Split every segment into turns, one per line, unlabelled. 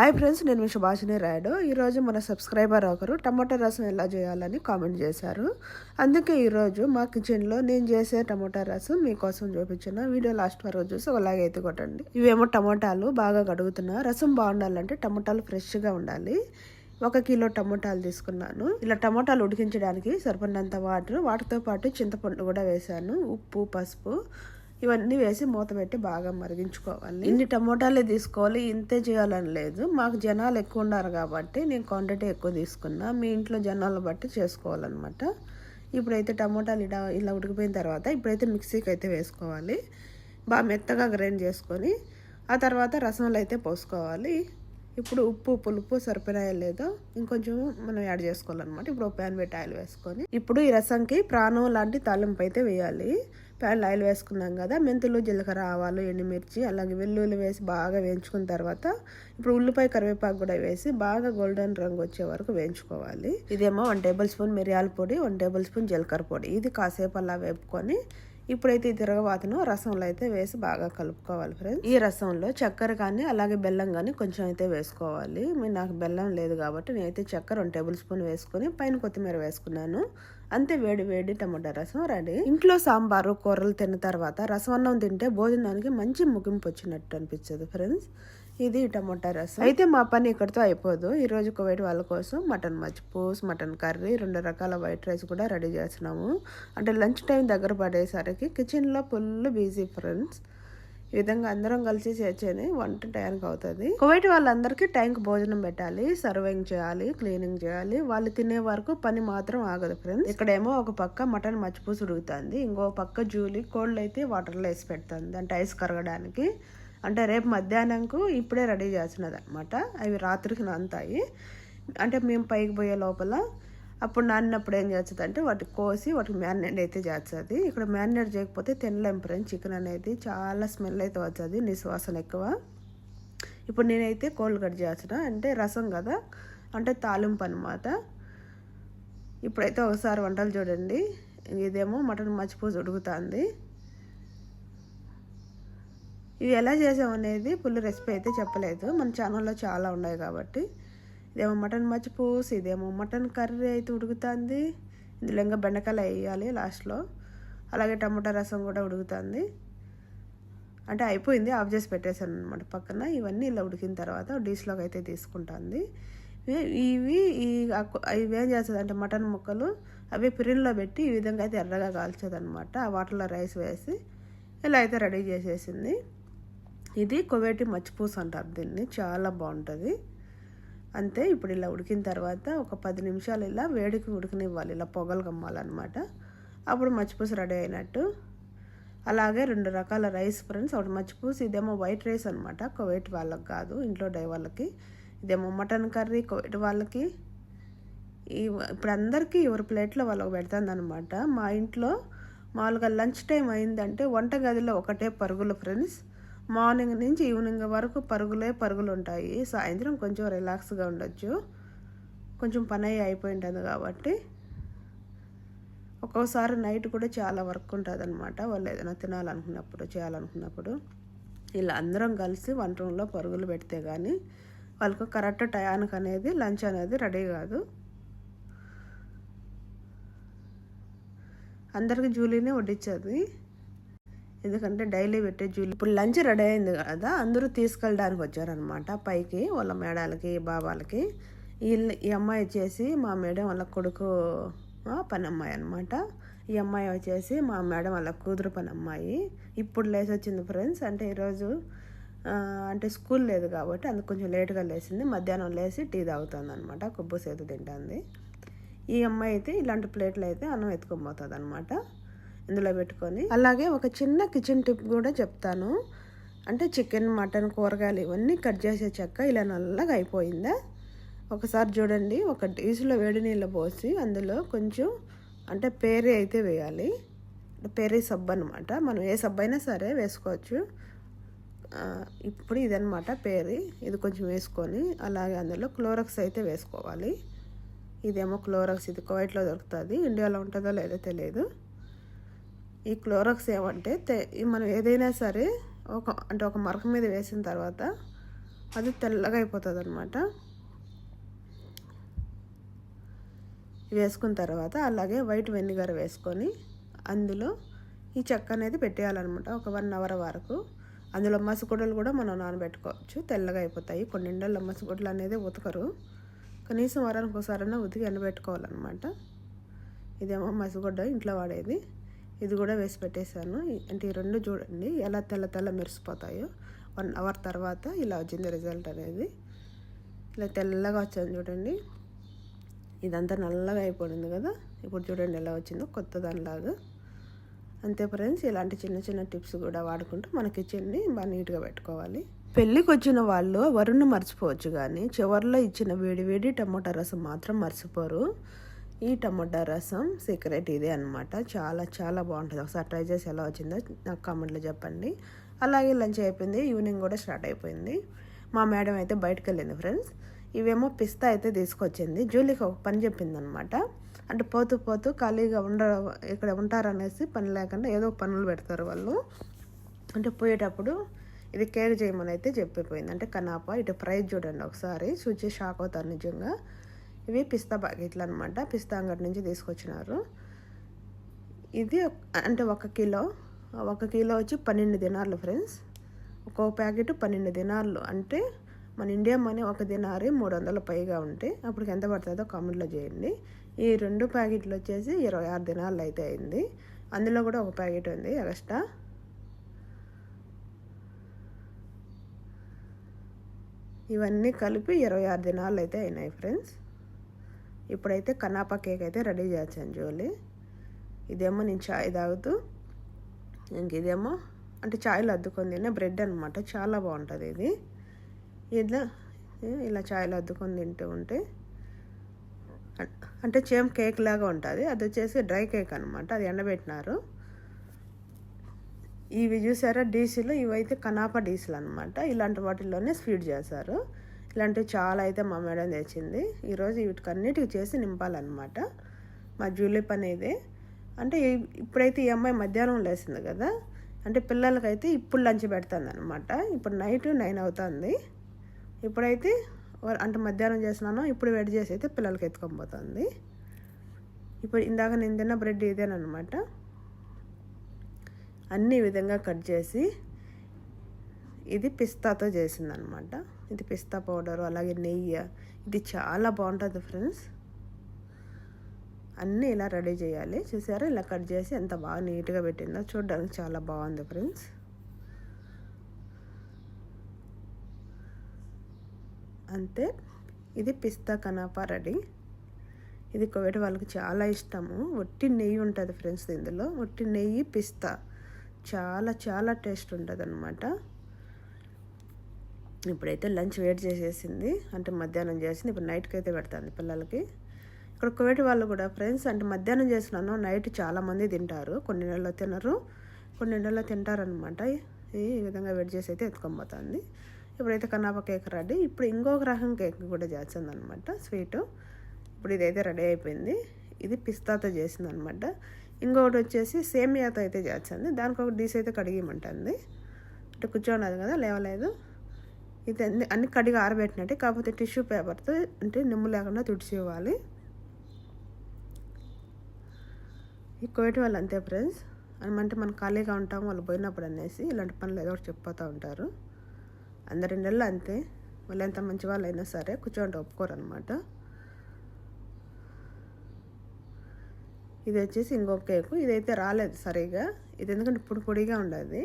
Hi friends, నేను మీ సుభాషిణి రాయుడు. ఈరోజు మన సబ్స్క్రైబర్ ఒకరు టమాటా రసం ఎలా చేయాలని కామెంట్ చేశారు. అందుకే ఈరోజు మా కిచెన్లో నేను చేసే టమాటా రసం మీకోసం చూపించిన వీడియో లాస్ట్ వరకు చూసి ఒకలాగే అయితే కొట్టండి. ఇవేమో టమాటాలు బాగా కడుగుతున్నా. రసం బాగుండాలంటే టమాటాలు ఫ్రెష్గా ఉండాలి. 1 కిలో టమాటాలు తీసుకున్నాను. ఇలా టమాటాలు ఉడికించడానికి సరిపడినంత వాటర్తో పాటు చింతపండు కూడా వేసాను, ఉప్పు, పసుపు ఇవన్నీ వేసి మూత పెట్టి బాగా మరిగించుకోవాలి. ఇన్ని టమోటాలే తీసుకోవాలి, ఇంతే చేయాలని లేదు. మాకు జనాలు ఎక్కువ ఉన్నారు కాబట్టి నేను క్వాంటిటీ ఎక్కువ తీసుకున్నా. మీ ఇంట్లో జనాలు బట్టి చేసుకోవాలన్నమాట. ఇప్పుడైతే టమోటాలు ఇలా ఉడికిపోయిన తర్వాత ఇప్పుడైతే మిక్సీకి అయితే వేసుకోవాలి. బాగా మెత్తగా గ్రైండ్ చేసుకొని ఆ తర్వాత రసంలో అయితే పోసుకోవాలి. ఇప్పుడు ఉప్పు, పులుపు సరిపోయాయో లేదో ఇంకొంచెం మనం యాడ్ చేసుకోవాలన్నమాట. ఇప్పుడు ఒక ప్యాన్ పెట్టి ఆయిల్ వేసుకొని ఇప్పుడు ఈ రసంకి ప్రాణం లాంటి తాలింపు అయితే వేయాలి. ప్యాన్లో ఆయిల్ వేసుకున్నాం కదా, మెంతులు, జీలకర్ర, ఆవాలు, ఎండుమిర్చి అలాగే వెల్లుల్లి వేసి బాగా వేయించుకున్న తర్వాత ఇప్పుడు ఉల్లిపాయ, కరివేపాకు కూడా వేసి బాగా గోల్డెన్ రంగు వచ్చే వరకు వేయించుకోవాలి. ఇదేమో 1 టేబుల్ స్పూన్ మిరియాల పొడి, 1 టేబుల్ స్పూన్ జీలకర్ర పొడి. ఇది కాసేపు అలా వేపుకొని ఇప్పుడైతే ఈ తిరగవాతను రసంలో అయితే వేసి బాగా కలుపుకోవాలి ఫ్రెండ్స్. ఈ రసంలో చక్కెర కానీ అలాగే బెల్లం కానీ కొంచెం అయితే వేసుకోవాలి. నాకు బెల్లం లేదు కాబట్టి నేనైతే చక్కెర 1 టేబుల్ స్పూన్ వేసుకొని పైన కొత్తిమీర వేసుకున్నాను. అంతే, వేడి వేడి టమాటా రసం రెడీ. ఇంట్లో సాంబారు, కూరలు తిన్న తర్వాత రసం అన్నం తింటే భోజనానికి మంచి ముగింపు వచ్చినట్టు అనిపించదు ఫ్రెండ్స్. ఇది టమాటా రసం. అయితే మా పని ఇక్కడితో అయిపోదు. ఈరోజు కువైట్ వాళ్ళ కోసం మటన్ మజ్పూస్, మటన్ కర్రీ, 2 రకాల వైట్ రైస్ కూడా రెడీ చేస్తున్నాము. అంటే లంచ్ టైం దగ్గర పడేసరికి కిచెన్లో ఫుల్ బిజీ ఫ్రెండ్స్. ఈ విధంగా అందరం కలిసి చేసేది వంట టైంకి అవుతుంది. కువైట్ వాళ్ళందరికీ టైంకి భోజనం పెట్టాలి, సర్వింగ్ చేయాలి, క్లీనింగ్ చేయాలి. వాళ్ళు తినే వరకు పని మాత్రం ఆగదు ఫ్రెండ్స్. ఇక్కడేమో ఒక పక్క మటన్ మజ్పూస్ ఉడుకుతుంది, ఇంకో పక్క జూలీ కోల్డ్ అయితే వాటర్లో వేసి పెడుతుంది, అంటే ఐస్ కరగడానికి. అంటే రేపు మధ్యాహ్నంకు ఇప్పుడే రెడీ చేస్తున్నది అనమాట. అవి రాత్రికి నానుతాయి. అంటే మేము పైకి పోయే లోపల అప్పుడు నానినప్పుడు ఏం చేస్తుంది అంటే వాటికి కోసి వాటికి మ్యారినేట్ అయితే చేస్తుంది. ఇక్కడ మ్యారినేట్ చేయకపోతే తినలేం ఫ్రెండ్స్. చికెన్ అనేది చాలా స్మెల్ అయితే వస్తుంది, నిశ్వాసన ఎక్కువ. ఇప్పుడు నేనైతే కోల్డ్ కట్ చేస్తున్నా, అంటే రసం కదా, అంటే తాలింపు అనమాట. ఇప్పుడైతే ఒకసారి వంటలు చూడండి. ఇదేమో మటన్ మజ్పూస్ ఉడుకుతుంది. ఇవి ఎలా చేసామనేది ఫుల్ రెసిపీ అయితే చెప్పలేదు, మన ఛానల్లో చాలా ఉన్నాయి కాబట్టి. ఇదేమో మటన్ మజ్పూస్, ఇదేమో మటన్ కర్రీ అయితే ఉడుకుతుంది. ఇందులో ఇంకా బెండకాయలు వేయాలి లాస్ట్లో. అలాగే టమాటా రసం కూడా ఉడుకుతుంది. అంటే అయిపోయింది, ఆఫ్ చేసి పెట్టేశాను అనమాట పక్కన. ఇవన్నీ ఇలా ఉడికిన తర్వాత డిష్లోకి అయితే తీసుకుంటుంది. ఇవి ఏం చేస్తుంది అంటే మటన్ ముక్కలు అవి పిరిల్లో పెట్టి ఈ విధంగా అయితే ఎర్రగా కాల్చేది అనమాట. ఆ వాటర్లో రైస్ వేసి ఇలా అయితే రెడీ చేసేసింది. ఇది కువైటీ మజ్పూస్ అంటారు దీన్ని, చాలా బాగుంటుంది. అంతే, ఇప్పుడు ఇలా ఉడికిన తర్వాత ఒక 10 నిమిషాలు ఇలా వేడికి ఉడకనివ్వాలి, ఇలా పొగలు కమ్మాలన్నమాట. అప్పుడు మజ్పూస్ రెడీ అయినట్టు. అలాగే 2 రకాల రైస్ ఫ్రెండ్స్. ఒకటి మజ్పూస్, ఇదేమో వైట్ రైస్ అనమాట, కువైట్ వాళ్ళకి కాదు, ఇంట్లో డై వాళ్ళకి. ఇదేమో మటన్ కర్రీ, కువైట్ వాళ్ళకి. ఇప్పుడు అందరికీ ఎవరి ప్లేట్లో వాళ్ళకి పెడుతుంది అనమాట. మా ఇంట్లో మామూలుగా లంచ్ టైం అయిందంటే వంటగదిలో ఒకటే పరుగులు ఫ్రెండ్స్. మార్నింగ్ నుంచి ఈవినింగ్ వరకు పరుగులు ఉంటాయి. సాయంత్రం కొంచెం రిలాక్స్గా ఉండొచ్చు, కొంచెం పని అయిపోయి ఉంటుంది కాబట్టి. ఒక్కోసారి నైట్ కూడా చాలా వర్క్ ఉంటుంది అనమాట, వాళ్ళు ఏదైనా తినాలనుకున్నప్పుడు, చేయాలనుకున్నప్పుడు. ఇలా అందరం కలిసి వంట రూమ్లో పరుగులు పెడితే కానీ వాళ్ళకు కరెక్ట్ టయానికి అనేది లంచ్ అనేది రెడీ కాదు. అందరికి జూలీనే వడ్డించేది, ఎందుకంటే డైలీ పెట్టే జూలీ. ఇప్పుడు లంచ్ రెడీ అయింది కదా, అందరూ తీసుకెళ్ళడానికి వచ్చారనమాట పైకి, వాళ్ళ మేడాలకి, బాబాలకి. ఈ అమ్మాయి వచ్చేసి మా మేడం వాళ్ళ కొడుకు పని అమ్మాయి అనమాట. ఈ అమ్మాయి వచ్చేసి మా మేడం వాళ్ళ కూతురు పని అమ్మాయి. ఇప్పుడు లేచి వచ్చింది ఫ్రెండ్స్. అంటే ఈరోజు అంటే స్కూల్ లేదు కాబట్టి అందుకు కొంచెం లేట్గా లేచింది. మధ్యాహ్నం లేచి టీ తాగుతుంది అనమాట, కొబ్బు సేతు తింటుంది. ఈ అమ్మాయి అయితే ఇలాంటి ప్లేట్లు అయితే అన్నం ఎత్తుకొని పోతుంది అనమాట, ఇందులో పెట్టుకొని. అలాగే ఒక చిన్న కిచెన్ టిప్ కూడా చెప్తాను. అంటే చికెన్, మటన్, కూరగాయలు ఇవన్నీ కట్ చేసే చెక్క ఇలా నల్లగా అయిపోయిందా ఒకసారి చూడండి. ఒక డిష్లో వేడి నీళ్ళు పోసి అందులో కొంచెం అంటే పేరీ అయితే వేయాలి. పేరీ సబ్బు అనమాట, మనం ఏ సబ్బు అయినా సరే వేసుకోవచ్చు. ఇప్పుడు ఇదనమాట పేరీ, ఇది కొంచెం వేసుకొని అలాగే అందులో క్లోరక్స్ అయితే వేసుకోవాలి. ఇదేమో క్లోరక్స్, ఇది కువైట్లో దొరుకుతుంది, ఇండియాలో ఉంటుందో లేదో తెలియదు. ఈ క్లోరక్స్ ఏమంటే మనం ఏదైనా సరే ఒక మరక మీద వేసిన తర్వాత అది తెల్లగా అయిపోతుంది అనమాట. వేసుకున్న తర్వాత అలాగే వైట్ వెనిగర్ వేసుకొని అందులో ఈ చెక్క అనేది పెట్టేయాలన్నమాట ఒక 1 అవర్ వరకు. అందులో మసగుడ్డలు కూడా మనం నానబెట్టుకోవచ్చు, తెల్లగా అయిపోతాయి. కొన్ని ఇండ్లలో మసగుడ్డలు అనేది ఉతకరు, కనీసం వారానికి ఒకసారైనా ఉతికి ఎండబెట్టుకోవాలన్నమాట. ఇదేమో మసగుడ్డ ఇంట్లో వాడేది, ఇది కూడా వేసి పెట్టేశాను. అంటే ఈ రెండు చూడండి ఎలా తెల్ల మెరిసిపోతాయో. 1 అవర్ తర్వాత ఇలా వచ్చింది రిజల్ట్ అనేది. ఇలా తెల్లగా వచ్చాను చూడండి. ఇదంతా నల్లగా అయిపోయింది కదా, ఇప్పుడు చూడండి ఎలా వచ్చిందో కొత్త దానిలాగా. అంతే ఫ్రెండ్స్, ఇలాంటి చిన్న చిన్న టిప్స్ కూడా వాడుకుంటూ మన కిచెన్ని బాగా నీట్గా పెట్టుకోవాలి. పెళ్ళికి వచ్చిన వాళ్ళు వరుణ్ణి మర్చిపోవచ్చు, కానీ చివరిలో ఇచ్చిన వేడి టమోటా రసం మాత్రం మర్చిపోరు. ఈ టమోటా రసం సీక్రెట్ ఇదే అనమాట. చాలా చాలా బాగుంటుంది. ఒకసారి ట్రై చేసి ఎలా వచ్చిందో నాకు కామెంట్లో చెప్పండి. అలాగే లంచ్ అయిపోయింది, ఈవినింగ్ కూడా స్టార్ట్ అయిపోయింది. మా మేడం అయితే బయటకు వెళ్ళింది ఫ్రెండ్స్. ఇవేమో పిస్తా అయితే తీసుకొచ్చింది. జూలీకి ఒక పని చెప్పింది అనమాట. అంటే పోతూ ఖాళీగా ఇక్కడ ఉంటారనేసి పని లేకుండా ఏదో పనులు పెడతారు వాళ్ళు. అంటే పోయేటప్పుడు ఇది కేర్ చేయమని అయితే చెప్పిపోయింది. అంటే కనాపా ఇటు ప్రైస్ చూడండి ఒకసారి, చూసి షాక్ అవుతారు నిజంగా. ఇవి పిస్తా ప్యాకెట్లు అనమాట, పిస్తా అంగడి నుంచి తీసుకొచ్చినారు. ఇది అంటే 1 కిలో వచ్చి 12 దినార్లు ఫ్రెండ్స్. ఒక్కో ప్యాకెట్ 12 దినార్లు. అంటే మన ఇండియా మనీ 1 దినారే 300 పైగా ఉంటే అప్పుడు ఎంత పడుతుందో కామెంట్లో చేయండి. ఈ 2 ప్యాకెట్లు వచ్చేసి 26 దినాలు అయితే అయింది. అందులో కూడా ఒక ప్యాకెట్ ఉంది ఎక్స్ట్రా. ఇవన్నీ కలిపి 26 దినాలు అయితే అయినాయి ఫ్రెండ్స్. ఇప్పుడైతే కనాపా కేక్ అయితే రెడీ చేస్తాను జోలి. ఇదేమో నేను చాయ్ తాగుతూ, ఇంక ఇదేమో అంటే చాయ్లో అద్దుకొని తినే బ్రెడ్ అనమాట. చాలా బాగుంటుంది ఇది. ఇలా చాయ్లో అద్దుకొని తింటూ ఉంటే అంటే సేమ్ కేక్ లాగా ఉంటుంది. అది వచ్చేసి డ్రై కేక్ అనమాట, అది ఎండబెట్టినారు. ఇవి చూసారా డీసీలు, ఇవైతే కనాపా డీసీలు అనమాట. ఇలాంటి వాటిల్లోనే స్వీట్ చేస్తారు. ఇలాంటివి చాలా అయితే మా మేడం తెచ్చింది. ఈరోజు వీటికన్నిటికి చేసి నింపాలన్నమాట. మా జూలీ పని ఇదే. అంటే ఇప్పుడైతే ఈ అమ్మాయి మధ్యాహ్నం లేసింది కదా, అంటే పిల్లలకైతే ఇప్పుడు లంచ్ పెడుతుంది అనమాట. ఇప్పుడు నైట్ 9 అవుతుంది. ఇప్పుడైతే అంటే మధ్యాహ్నం చేసినాను, ఇప్పుడు వేడి చేసి అయితే పిల్లలకి ఎత్తుకొని పోతుంది. ఇప్పుడు ఇందాక నేను తిన్న బ్రెడ్ ఇదేనమాట. అన్ని విధంగా కట్ చేసి ఇది పిస్తాతో చేసిందనమాట. ఇది పిస్తా పౌడరు, అలాగే నెయ్యి. ఇది చాలా బాగుంటుంది ఫ్రెండ్స్. అన్నీ ఇలా రెడీ చేయాలి. చూసారా ఇలా కట్ చేసి ఎంత బాగా నీట్గా పెట్టిందో, చూడడానికి చాలా బాగుంది ఫ్రెండ్స్. అంతే, ఇది పిస్తా కనాపా రెడీ. ఇది కోవిడ్ వాళ్ళకి చాలా ఇష్టము. ఒట్టి నెయ్యి ఉంటుంది ఫ్రెండ్స్ ఇందులో. ఒట్టి నెయ్యి పిస్తా చాలా చాలా టేస్ట్ ఉంటుంది అనమాట. ఇప్పుడైతే లంచ్ వెయిట్ చేసేసింది, అంటే మధ్యాహ్నం చేసింది. ఇప్పుడు నైట్కి అయితే పెడతాను పిల్లలకి. ఇక్కడ కోవిడ్ వాళ్ళు కూడా ఫ్రెండ్స్ అంటే మధ్యాహ్నం చేసినాను, నైట్ చాలామంది తింటారు. కొన్ని నెలల్లో తినరు, కొన్ని నెలల్లో తింటారనమాట. ఈ విధంగా వెయిట్ చేసి అయితే ఎత్తుకొని ఇప్పుడైతే కనాపా కేక్ రెడీ. ఇప్పుడు ఇంకొక రకం కేక్ కూడా చేస్తుంది అనమాట, స్వీటు. ఇప్పుడు ఇదైతే రెడీ అయిపోయింది. ఇది పిస్తాతో చేసింది అనమాట. ఇంకొకటి వచ్చేసి సేమియాతో అయితే చేస్తుంది. దానికి ఒక డీస్ అయితే కడిగిమంటుంది. అంటే కూర్చోన్నది కదా, లేవలేదు. ఇది అన్ని కడిగి ఆరబెట్టినట్టు, కాకపోతే టిష్యూ పేపర్తో అంటే నిమ్ము లేకుండా తుడిచి ఇవ్వాలి. ఈ కోవిడ్ వాళ్ళు అంతే ఫ్రెండ్స్. అంటే మనం ఖాళీగా ఉంటాం వాళ్ళు పోయినప్పుడు అనేసి ఇలాంటి పనులు ఏదో ఒకటి చెప్పిపోతూ ఉంటారు. అందరి నెలలు అంతే, వాళ్ళు ఎంత మంచి వాళ్ళు అయినా సరే కూర్చోండి ఒప్పుకోరు అనమాట. ఇది వచ్చేసి ఇంకొక కేకు. ఇదైతే రాలేదు సరిగా, ఇది ఎందుకంటే ఇప్పుడు పొడిగా ఉండదు.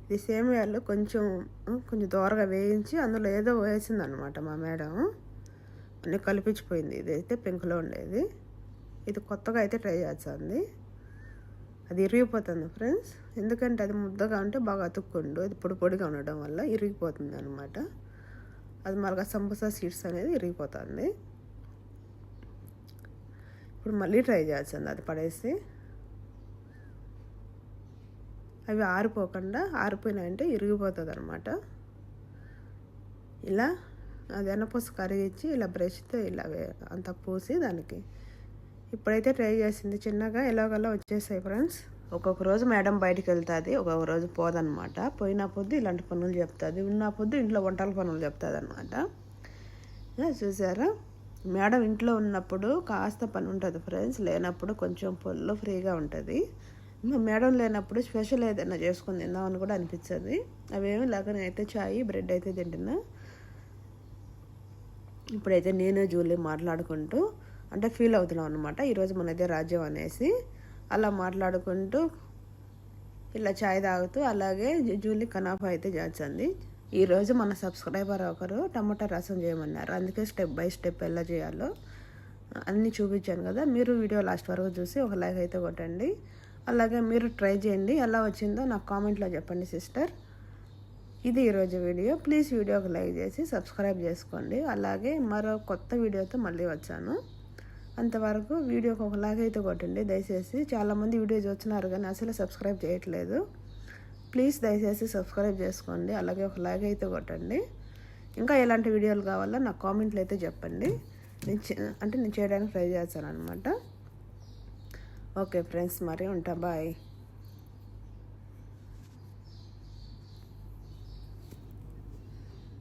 ఇది సేమియాలు కొంచెం దోరగా వేయించి అందులో ఏదో వేసింది అనమాట మా మేడం, అన్నీ కలిపించిపోయింది. ఇదైతే పెంకులో ఉండేది. ఇది కొత్తగా అయితే ట్రై చేస్తుంది. అది ఇరిగిపోతుంది ఫ్రెండ్స్, ఎందుకంటే అది ముద్దగా ఉంటే బాగా అతుక్కుండు, అది పొడిగా ఉండడం వల్ల ఇరిగిపోతుంది అనమాట. అది మళ్ళీ సమోసా సీడ్స్ అనేది ఇరిగిపోతుంది. ఇప్పుడు మళ్ళీ ట్రై చేస్తుంది, అది పడేసి. అవి ఆరిపోకుండా, ఆరిపోయినాయంటే ఇరిగిపోతుంది అనమాట. ఇలా అది ఎన్నపూస కరిగించి ఇలా బ్రష్తో ఇలా అంతా పూసి దానికి ఇప్పుడైతే ట్రై చేసింది. చిన్నగా ఎలాగలా వచ్చేసాయి ఫ్రెండ్స్. ఒక్కొక్క రోజు మేడం బయటికి వెళ్తుంది, ఒక్కొక్క రోజు పోదనమాట. పోయిన పొద్దు ఇలాంటి పనులు చెప్తుంది, ఉన్న పొద్దు ఇంట్లో వంటల పనులు చెప్తుంది అనమాట. చూసారా, మేడం ఇంట్లో ఉన్నప్పుడు కాస్త పని ఉంటుంది ఫ్రెండ్స్, లేనప్పుడు కొంచెం పొల్లు ఫ్రీగా ఉంటుంది. మేడం లేనప్పుడు స్పెషల్ ఏదైనా చేసుకొని తిందామని కూడా అనిపించదు. అవేమి లేక నేనైతే చాయ్ బ్రెడ్ అయితే తింటున్నా. ఇప్పుడైతే నేను జూలీ మాట్లాడుకుంటూ అంటే ఫీల్ అవుతున్నాం అనమాట, ఈరోజు మనదే రాజ్యం అనేసి. అలా మాట్లాడుకుంటూ ఇలా చాయ్ తాగుతూ అలాగే జూలీ కనాఫా అయితే చేస్తుంది. ఈరోజు మన సబ్స్క్రైబర్ ఒకరు టమాటా రసం చేయమన్నారు, అందుకే స్టెప్ బై స్టెప్ ఎలా చేయాలో అన్నీ చూపించాను కదా. మీరు వీడియో లాస్ట్ వరకు చూసి ఒక లైక్ అయితే కొట్టండి. అలాగే మీరు ట్రై చేయండి, ఎలా వచ్చిందో నాకు కామెంట్లో చెప్పండి సిస్టర్. ఇది ఈరోజు వీడియో. ప్లీజ్ వీడియోకి లైక్ చేసి సబ్స్క్రైబ్ చేసుకోండి. అలాగే మరో కొత్త వీడియోతో మళ్ళీ వచ్చాను. అంతవరకు వీడియోకి ఒక లైక్ అయితే కొట్టండి దయచేసి. చాలామంది వీడియోస్ వచ్చినారు కానీ అసలు సబ్స్క్రైబ్ చేయట్లేదు. ప్లీజ్ దయచేసి సబ్స్క్రైబ్ చేసుకోండి, అలాగే ఒక లైక్ అయితే కొట్టండి. ఇంకా ఎలాంటి వీడియోలు కావాలో నాకు కామెంట్లో అయితే చెప్పండి, నేను చేయడానికి ట్రై చేస్తాను అనమాట. ఓకే ఫ్రెండ్స్, మరి ఉంటా, బాయ్.